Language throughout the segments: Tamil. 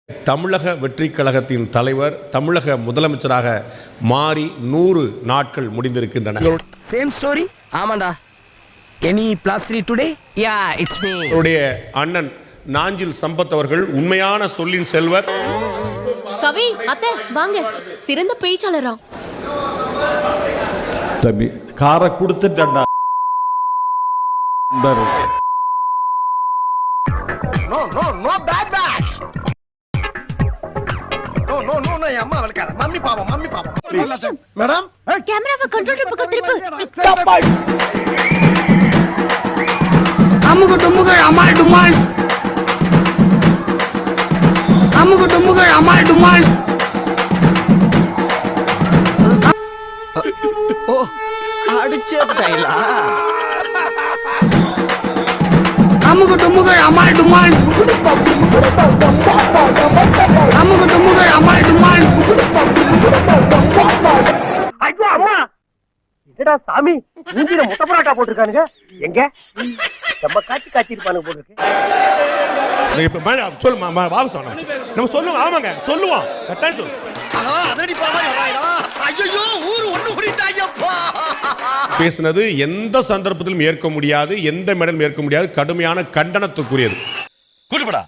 தமிழக வெற்றி கழகத்தின் தலைவர் தமிழக முதலமைச்சராக மாறி 100 நாட்கள் முடிந்திருக்கின்றன. Same story. ஆமாண்டா. Any +3 today? Yeah, it's me. அவருடைய அண்ணன் நாஞ்சில் சம்பத் அவர்கள் உண்மையான சொல்லின் செல்வர். கவி அத்தை வாங்க, சிறந்த பேச்சாளரா. தம்பி கார கொடுத்துட்டா. No no no bad bad. No no no no அம்மா வலக்கார. மம்மி பாவம் மேடம் கேமராவை கண்ட்ரோல் ரூமுக்கு திருப்பு. அமுகு டுமுகள் அமால் டுமால். அமுகு டுமுகள் அமால் டுமால். ஓ அடிச்ச டைலா. அமுகு டுமுகள் அமால் டுமால். அமுகு டுமுகள் அமால் டுமால். ஐயோ அம்மா, என்னடா சாமி மூஞ்சில முட்டை பரோட்டா போட்டுருக்கானுங்க. எங்க நம்ம காய்ச்சிருப்பானுங்க போட்டுருக்கு. நம்ம சொல்லுவோம். ஆமாங்க சொல்லுவோம். கட்டாயம் சொல்லுவோம். பேசினது எந்த சந்தர்ப்பத்திலும் ஏற்க முடியாது, எந்த மேடையிலும் ஏற்க முடியாது. கடுமையான கண்டனத்துக்குரியது. கூட்டுப்படா.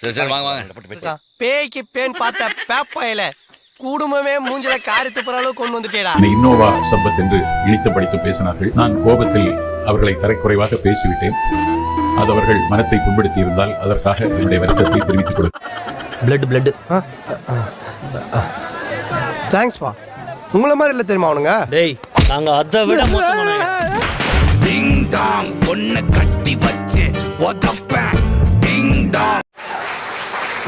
சரி சரி வாங்க வாங்க. பேய்க்கு பேன் பார்த்த பேப்பாயில குடும்பமே மூஞ்சில காரி துப்புற அளவுக்கு கொண்டு வந்துட்டேடா. இன்னோவா சம்பத் என்று இழித்து படித்து பேசினார்கள். நான் கோபத்தில் அவர்களை தரைக்குறைவாக பேசிவிட்டேன். அது அவர்கள் மனத்தை புண்படுத்தி இருந்தால் அதற்காக என்னுடைய வருத்தத்தை தெரிவித்துக் கொடு. பிளட் தேங்க்ஸ் பா. உங்கள மாதிரி இல்ல தெரியுமா அவனுங்க. டேய் நாங்க அதை விட மோசமான டிங் டாங் பொண்ணு கட்டி வச்சு ஒதப்பேன். டிங் டாங்.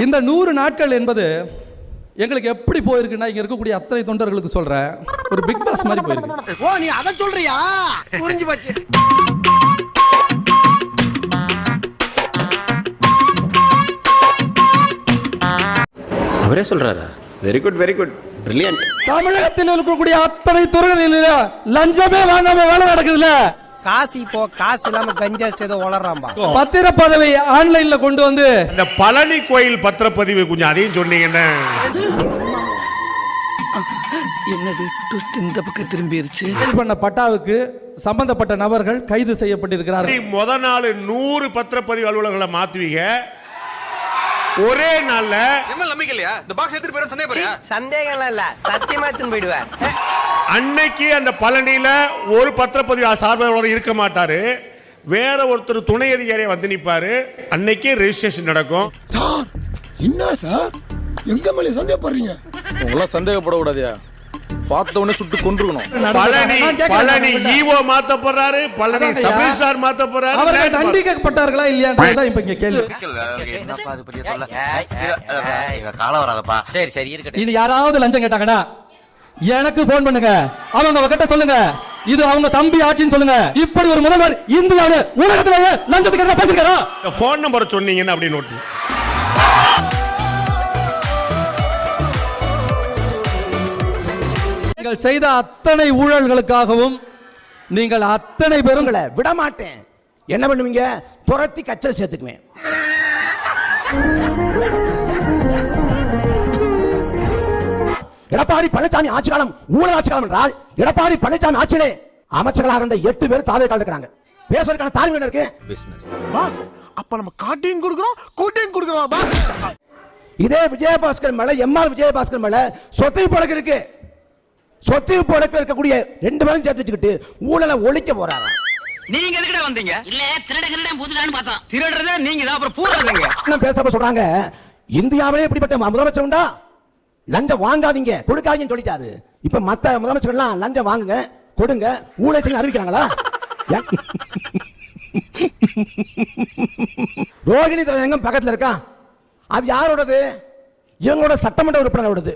இந்த 100 நாட்கள் என்பது எங்களுக்கு எப்படி போயிருக்குன்னா, இங்க இருக்கக்கூடிய அத்தனை தொண்டர்களுக்கு சொல்றேன், ஒரு பிக் பாஸ் மாதிரி போயிருக்கு. ஓ நீ அத சொல்றியா? புரிஞ்சு போச்சு. அவரே சொல்றாரா? Very good brilliant. தமிழகத்தில் இருக்கக்கூடிய அத்தனை துறைகளில் லஞ்சமே வாங்காம வேலை நடக்குதுல்ல. காசு இப்போ காசு இல்லாம கஞ்சாஸ்ட் ஏதோ வளர்றாம்பா. பத்திரப்பதவி ஆன்லைன்ல கொண்டு வந்து இந்த பழனி கோயில் பத்திரப்பதிவு கொஞ்சம் அதையும் சொன்னீங்கன்னா. என்னது ட்விஸ்ட் இந்த பக்கம் திரும்பிருச்சு. பண்ண பட்டாவுக்கு சம்பந்தப்பட்ட நபர்கள் கைது செய்யப்பட்டிருக்கிறார்கள். முத நாள் 100 பத்திரப்பதிவு அலுவலர்களை மாத்துவீங்க ஒரே நாள்ல. நம்பிக்கை இல்லையா? இந்த பாக்ஸ் எடுத்துட்டு போயிரும் சந்தேகப்படுறியா? சந்தேகம் இல்ல, சத்தியமா எடுத்து போயிடுவேன். அன்னைக்கு அந்த பழனியில ஒரு பத்திரப்பதிவு சார்பாளர் இருக்க மாட்டாரு, வேற ஒருத்தர் துணை அதிகாரியா வந்து நிப்பாரு. அன்னைக்கே ரெஜிஸ்ட்ரேஷன் நடக்கும். சார் என்ன சார் எங்க மேல சந்தேகப்படுறீங்க? உங்கள சந்தேகப்படக்கூடாதியா? பார்த்த உடனே சுட்டு கொன்றுக்கணும். பழனி ஈவோ மாத்த போறாரு, பழனி சபரிஸ்டார் மாத்த போறாரு. அவர்கள் தண்டிக்கப்பட்டார்களா இல்லையான்றத இப்ப இங்க கேள்வி. சரி சரி இருக்கட்டும். இது யாராவது லஞ்சம் கேட்டாங்கடா எனக்கு போன் பண்ணுங்க, அவங்க கிட்ட சொல்லுங்க இது அவங்க தம்பி ஆட்சின்னு சொல்லுங்க. இப்படி ஒரு முதல்வர் இந்தியாவுல உலகத்துல லஞ்சத்துக்கு எதிராக பேசுகிறாரா? போன் நம்பர் சொன்னீங்கன்னு அப்படி நோட்டு. நீங்கள் செய்த அத்தனை ஊழல்களுக்காகவும் நீங்கள் அத்தனை பேருங்களை விட மாட்டேன். என்ன பண்ணுவீங்க? துரத்தி கச்சல் சேர்த்துக்குவேன். எடப்பாடி பழனிசாமி ஆட்சி காலம் ஊழல் ஆட்சி காலம் என்றால், எடப்பாடி பழனிசாமி ஆட்சியிலே அமைச்சர்களாக இருந்த 8 பேர் தாவேக்கால் இருக்கிறாங்க. பேசுவதற்கான தாழ்வு என்ன இருக்கு? பாஸ் அப்ப நம்ம காட்டையும் கொடுக்கிறோம் கூட்டையும் கொடுக்கிறோம் பாஸ். இதே விஜயபாஸ்கர் மேல எம்ஆர் விஜயபாஸ்கர் மேல சொத்தை பழக்கம் இருக்கு. சொத்து பழக்கம் இருக்கக்கூடிய 2 பேரும் சேர்த்து வச்சுக்கிட்டு ஊழலை ஒழிக்க போறாங்க. நீங்க எதுக்குடா வந்தீங்க? இல்ல திருடங்கடா புதுடான்னு பார்த்தோம். திருடுறதே நீங்க தான், அப்புறம் பூடுறதுங்க. என்ன பேசப்ப சொல்றாங்க, இந்தியாவிலே இப்படிப்பட்ட முதலமைச்சர் உண்டா? லஞ்சம் வாங்காதீங்க கொடுக்காதீங்கன்னு சொல்லிட்டாரு. இப்ப மத்த முதலமைச்சர் எல்லாம் லஞ்சம் வாங்குங்க கொடுங்க ஊழல் செய்ய அறிவிக்கிறாங்களா? ரோகிணி தலையங்கம் பக்கத்துல இருக்கா, அது யாரோடது? இவங்களோட சட்டமன்ற உறுப்பினரோடது.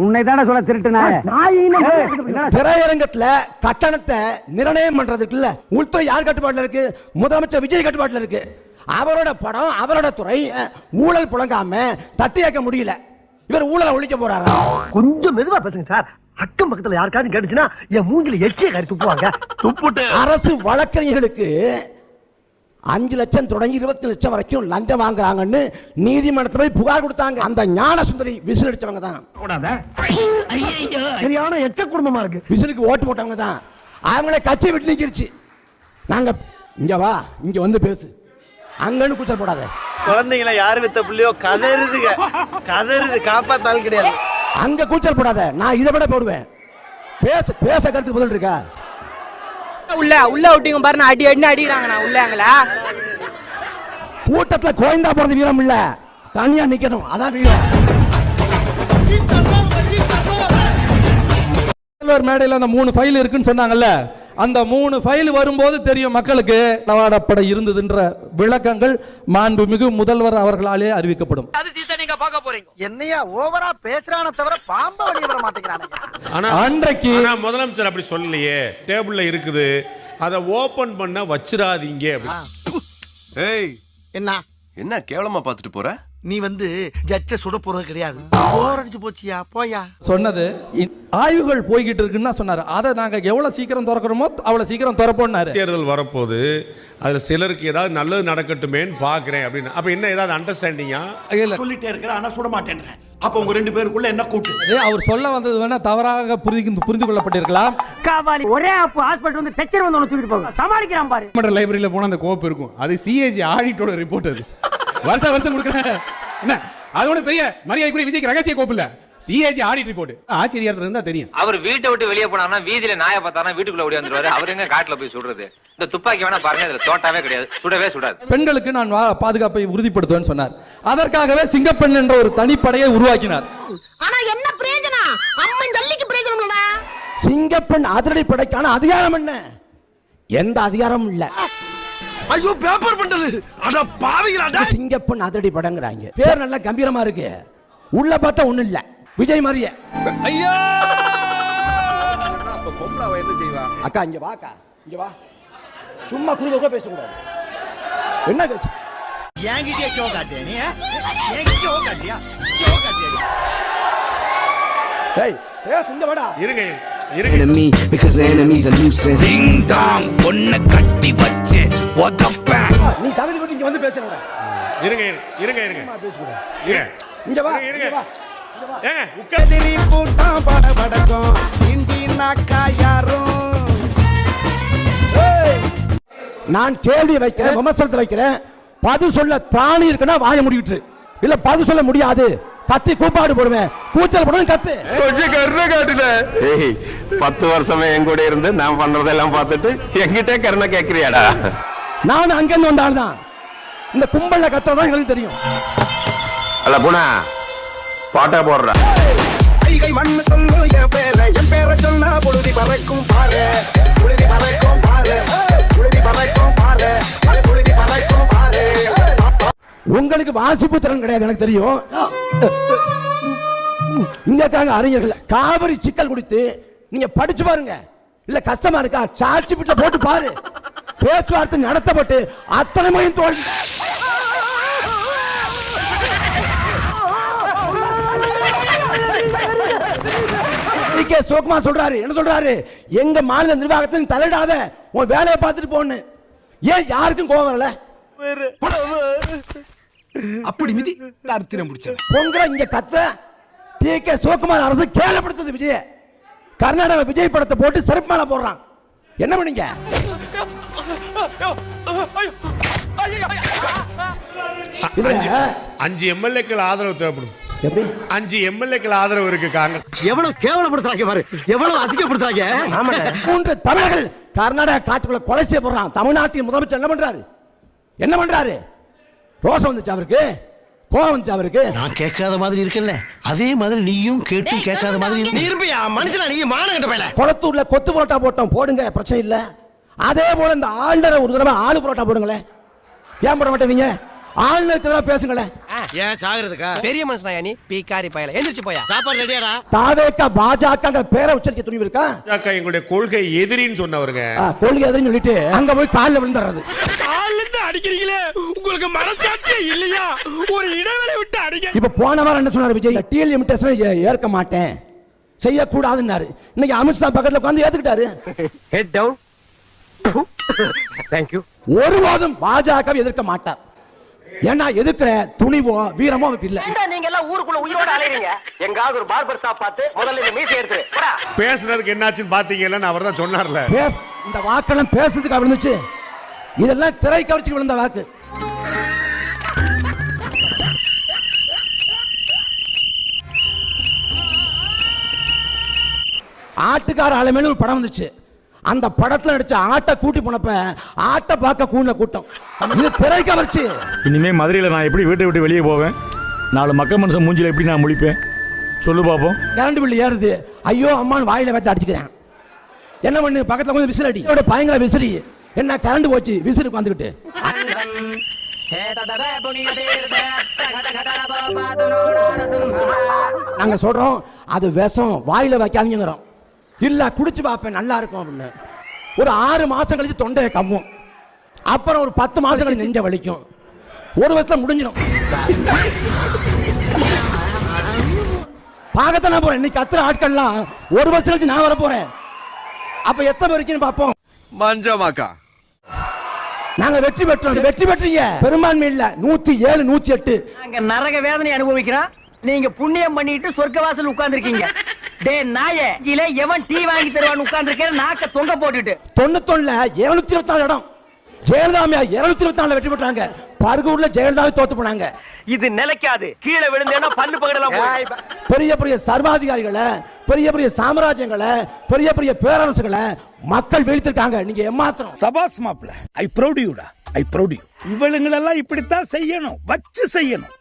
உன்னைதானே சொல்ல திருட்டுனா? திரையரங்கத்துல கட்டணத்தை நிர்ணயம் பண்றதுக்குள்ள உள்துறை யார் கட்டுப்பாட்டுல இருக்கு? முதலமைச்சர் விஜய் கட்டுப்பாட்டுல இருக்கு. அவரோட படம் அவரோட துறை. ஊழல் புழங்காம தட்டி வைக்க முடியல. இவர் ஊழலை ஒழிக்க போறாரா? கொஞ்சம் மெதுவா பேசுங்க சார். அக்கம் பக்கத்துல யாருக்காவது கேட்டுச்சுன்னா என் மூஞ்சில எச்சிய கறி துப்புவாங்க. துப்புட்டு அரசு வழக்கறிஞர்களுக்கு 5 லட்சம் தொடங்கி 20 லட்சம் வரைக்கும் லஞ்சம் வாங்குறாங்கன்னு நீதிமன்றத்தில் போய் புகார் கொடுத்தாங்க. அந்த ஞான சுந்தரி விசில் அடிச்சவங்க தான். சரியான எச்ச குடும்பமா இருக்கு. விசிலுக்கு ஓட்டு போட்டவங்க தான். அவங்கள கட்சி விட்டு நீக்கிருச்சு. நாங்க இங்க வா, இங்க வந்து பேசு, அங்கன்னு கூச்சல் போடாத. குழந்தைங்கள யாரு வித்த புள்ளியோ கதறுதுங்க, கதறுது, காப்பாத்தால் கிடையாது. அங்க கூச்சல் போடாத, நான் இதை விட போடுவேன். பேச பேச கருத்துக்கு பதில் இருக்கா? உள்ள விட்டீங்க பாருங்க, அடி அடி அடிக்கிறாங்கண்ணா உள்ளங்களா. கூட்டத்துல கோயந்தா போறது வீரம் இல்ல, தனியா நிக்கணும், அதான் வீரம். மேடையில் அந்த 3 ஃபைல் இருக்குன்னு சொன்னாங்கல்ல, அந்த 3 ஃபைல் வரும்போது தெரியும் மக்களுக்கு நவாடப்பட இருந்ததுன்ற விளக்கங்கள் மாண்புமிகு முதல்வர் அவர்களாலே அறிவிக்கப்படும். நீங்க பார்க்க போறீங்க. என்னையா ஓவரா பேசுறானே தவிர பாம்ப வெளிய வர மாட்டேங்கிறானே. ஆனா அன்றைக்கு முதலமைச்சர் அப்படி சொல்லலையே, டேபிள்ல இருக்குது, அதை ஓபன் பண்ண வச்சிராதீங்க அப்படி. ஏய் என்ன என்ன கேவலமா பார்த்துட்டு போற? நீ ஜட்ஜ சுட போறது கிடையாது. போர் அடிச்சு போச்சியா, போயா. சொன்னது ஆய்வுகள் போய்கிட்டு இருக்குன்னு தான் சொன்னாரு. அதை நாங்க எவ்வளவு சீக்கிரம் திறக்கிறோமோ அவ்வளவு சீக்கிரம் திறப்போம்னாரு. தேர்தல் வரப்போது, அதுல சிலருக்கு ஏதாவது நல்லது நடக்கட்டுமேன்னு பாக்குறேன் அப்படின்னு. அப்ப என்ன ஏதாவது அண்டர்ஸ்டாண்டிங்கா? சொல்லிட்டே இருக்கிற ஆனா சுட மாட்டேன்ற. அப்ப உங்க 2 பேருக்குள்ள என்ன கூட்டு? அவர் சொல்ல வந்தது வேணா தவறாக புரிந்து கொள்ளப்பட்டிருக்கலாம். காவாலி ஒரே அப்ப ஹாஸ்பிடல் வந்து டெச்சர் வந்து தூக்கிட்டு போங்க, சமாளிக்கிறான் பாரு. லைப்ரரியில போனா அந்த கோப்பு இருக்கும், அது சிஏஜி ஆடிட்டோட ரிப்போர்ட். அது வருஷம் கொடுக்குறேன் என்ன, அதோட பெரிய மரியாதைக்குரிய விஜய்க்கு ரகசிய கோப்பு இல்ல, சிஏஜி ஆடிட் ரிப்போர்ட். ஆச்சரியத்துல இருந்தா தெரியும். அவர் வீட்டை விட்டு வெளியே போனாங்கன்னா வீதியில நாயை பார்த்தானா வீட்டுக்குள்ள ஓடி வந்துருவாரு. அவர் எங்க காட்டுல போய் சுடுறது? இந்த துப்பாக்கி வேணா பாருங்க, இதுல தோட்டாவே கிடையாது, சுடவே சுடாது. பெண்களுக்கு நான் பாதுகாப்பை உறுதிப்படுத்துவேன்னு சொன்னார். அதற்காகவே சிங்கப்பெண் என்ற ஒரு தனிப்படையை உருவாக்கினார். ஆனா என்ன பிரயோஜனம்? அம்மன் ஜல்லிக்கு பிரயோஜனம் இல்ல. சிங்கப்பெண் அதிரடி படைக்கான அதிகாரம் என்ன? எந்த அதிகாரமும் இல்ல. ஐயோ பேப்பர் பண்டது, அட பாவிகளா. சிங்கப்பெண் அதிரடி படங்கறாங்க, பேர் நல்ல கம்பீரமா இருக்கு, உள்ள பார்த்தா ஒண்ணு இல்ல, விஜய் மாதிரியே. ஐயோ அப்ப பொம்பளை அவ என்ன செய்வா? அக்கா இங்க வாக்கா, இங்க வா. சும்மா குறுக்க பேச கூடாது. என்ன கட்சி? என்கிட்டயே ஷோ காட்டியா நீ? என்கிட்ட ஷோ காட்டியா? ஷோ காட்டியா? ஏய் ஏய் சிங்க வாடா. இருங்க enemy because enemies are nuisance. Ding dong பொண்ண கட்டி வச்சு ஒதப்பேன். நீ தகுதி போட்டு இங்க வந்து பேசுறடா. இருங்க இருங்க இருங்க பேச கூடாது. இருங்க இங்க வா, இருங்க. இங்க வா. ஏங்க உட்கார்ந்து கூட்டம் படபடக்கும் சிண்டி நாக்கா யாரும். நான் கேள்வி வைக்கிறேன், விமர்சனத்தை வைக்கிறேன், பதில் சொல்ல திராணி இருக்குன்னா வாய முடிக்கிட்டு, இல்ல பதில் சொல்ல முடியாது கத்தி கூப்பாடு போடுவேன், கூச்சல் போடுவேன், கத்து. கொஞ்சம் கருணை காட்டுல. ஏய் 10 வருஷமே என் கூட இருந்து நான் பண்றதெல்லாம் பார்த்துட்டு என்கிட்ட கருணை கேட்கிறியாடா? நான் அங்கிருந்து வந்த ஆள் தான். இந்த கும்பல்ல கத்ததான் எங்களுக்கு தெரியும். அல்ல போனா பாட்டா போடுற. ஐகை மண்ணு சொல்லு என் பேரை சொன்னா புழுதி பறக்கும் பாரு, புழுதி பறக்கும் பாரு, புழுதி பறக்கும் பாரு, புழுதி பறக்கும் பாரு. உங்களுக்கு வாசிப்பு திறன் கிடையாது எனக்கு தெரியும். இங்க இருக்காங்க அறிஞர்கள், காவிரி சிக்கல் குறித்து நீங்க படிச்சு பாருங்க. இல்ல கஷ்டமா இருக்கா, சாட்சி பிட்ட போட்டு பாரு. பேச்சுவார்த்தை நடத்தப்பட்டு அத்தனை மணியும் தோல்வி. சோக்குமார் சொல்றாரு, என்ன சொல்றாரு? எங்க மாநில நிர்வாகத்தில் தலையிடாத, உன் வேலையை பார்த்துட்டு போன்னு. ஏன் யாருக்கும் கோபம் வரல? அப்படி மிதி தர்த்திரம் முடிச்சது. பொங்கல இங்க கத்த டி.கே. சிவகுமார் அரசு கேவலப்படுத்துது விஜய். கர்நாடக விஜய் படத்தை போட்டு சிறப்பு மேல போடுறான். என்ன பண்ணீங்க? அஞ்சு எம்எல்ஏக்கள் ஆதரவு தேவைப்படுது. 5 எம்எல்ஏக்கள் ஆதரவு இருக்கு காங்கிரஸ். எவ்வளவு கேவலப்படுத்துறாங்க பாரு, எவ்வளவு அதிகப்படுத்துறாங்க. 3 தமிழர்கள் கர்நாடக காட்டுக்குள்ள கொலை செய்யப்படுறான். தமிழ்நாட்டின் முதலமைச்சர் என்ன பண்றாரு? என்ன பண்றாரு? ரோசம் வந்துச்சு அவருக்கு, கோவம் வந்துச்சு அவருக்கு. நான் கேட்காத மாதிரி இருக்கல, அதே மாதிரி நீயும் கேட்டு கேட்காத மாதிரி நீ இருப்பியா? மனுஷனா நீ மானகட்ட பையல. கொளத்தூர்ல கொத்து புரோட்டா போட்டோம், போடுங்க, பிரச்சனை இல்ல. அதே போல இந்த ஆளுநரை ஒரு தடவை ஆளு புரோட்டா போடுங்களேன். ஏன் போட மாட்டேங்க? ஆளுநருக்கு பேசுங்களேன். ஏன் சாகுறதுக்கா? பெரிய மனுஷனா நீ? பீக்காரி பயல, எந்திரிச்சு போயா. சாப்பாடு ரெடியாடா? தாவேக பாஜக பேரை உச்சரிக்க துணிவு இருக்கா? பாஜக எங்களுடைய கொள்கை எதிரின்னு சொன்னவருங்க. கொள்கை எதிரின்னு சொல்லிட்டு அங்க போய் காலில் விழுந்துறது. கால்ல இருந்து அடிக்கிறீங்களே, உங்களுக்கு மனசாட்சி இல்லையா? ஒரு இடைவெளி விட்டு அடிங்க. இப்ப போன வாரம் என்ன சொன்னாரு விஜய்? டீல் லிமிடேஷன் ஏற்க மாட்டேன், செய்யக்கூடாதுன்னாரு. இன்னைக்கு அமித்ஷா பக்கத்துல உட்கார்ந்து ஏத்துக்கிட்டாரு. Head down. Thank you. ஒருபோதும் பாஜக எதிர்க்க மாட்டார். ஏன்னா எதிர்க்கிற துணிவோ வீரமோ அவருக்கு இல்ல. நீங்க எல்லாம் ஊருக்குள்ள உயிரோட அலையறீங்க. எங்காவது ஒரு பார்பர் ஷாப் பார்த்து முதல்ல இந்த மீசை எடுத்து போடா. பேசுறதுக்கு என்னாச்சுன்னு பாத்தீங்கன்னு அவர் தான் சொன்னார்ல. இந்த வாக்கெல்லாம் பேசுறதுக்கு விழுந்துச்சு. இதெல்லாம் திரை கவர்ச்சி விழுந்த வாக்கு. ஆட்டுக்கார ஆளுமேனு ஒரு படம் வந்துச்சு. அந்த படத்துல நடிச்ச ஆட்டை கூட்டி போனப்ப ஆட்டை பார்க்க கூண்ட கூட்டம். இது திரை கவர்ச்சி. இனிமே மதுரையில் நான் எப்படி வீட்டை விட்டு வெளியே போவேன்? 4 மக்க மனுஷன் மூஞ்சில எப்படி நான் முழிப்பேன்? சொல்லு பாப்போம். கரண்ட் பில் ஏறுது, ஐயோ அம்மான்னு வாயில வைத்து அடிச்சுக்கிறேன். என்ன பண்ணு, பக்கத்துல கொஞ்சம் விசில் அடி. பயங்கர விசிறி. என்ன கரண்ட் போச்சு விசிலுக்கு வந்துக்கிட்டு. நாங்க சொல்றோம் அது விஷம், வாயில வைக்காதீங்கிறோம். இல்ல குடிச்சு பார்ப்பேன் நல்லா இருக்கும் அப்படின்னு. ஒரு 6 மாசம் கழிச்சு தொண்டையை கம்மும். அப்புறம் ஒரு 10 மாசம் கழிச்சு நெஞ்ச வலிக்கும். ஒரு வருஷத்துல முடிஞ்சிடும். பார்க்கத்தானே போறேன். இன்னைக்கு கத்துற ஆட்கள்லாம் ஒரு வருஷம் கழிச்சு நான் வர போறேன். அப்ப எத்தனை வரைக்கும் பார்ப்போம். மஞ்சமாக்கா நாங்க வெற்றி பெற்றோம். வெற்றி பெற்றீங்க. பெரும்பான்மை இல்ல 107 108. நாங்க நரக வேதனை அனுபவிக்கிறோம். நீங்க புண்ணியம் பண்ணிட்டு சொர்க்கவாசல் உட்கார்ந்திருக்கீங்க. டே நாயே, இல எவன் டீ வாங்கி தருவான்னு உட்கார்ந்திருக்க நாக்க தொங்க போட்டுட்டு. 91ல 224 இடம். ஜெயலலிதா 224 வெற்றி பெற்றாங்க. பர்கூர்ல ஜெயலலிதாவை தோத்து போனாங்க. இது நிலைக்காது. கீழே விழுந்தேன்னா பல்லு பகடலாம். பெரிய பெரிய சர்வாதிகாரிகளை, பெரிய பெரிய சாம்ராஜ்யங்களை, பெரிய பெரிய பேரரசுகளை மக்கள் வீழ்த்திருக்காங்க. நீங்க ஏமாத்திரம். சபாஸ் மாப்ள, ஐ ப்ரௌட் யூடா, ஐ ப்ரௌட் யூ. இவளுங்களெல்லாம் இப்படித்தான் செய்யணும், வச்சு செய்யணும்.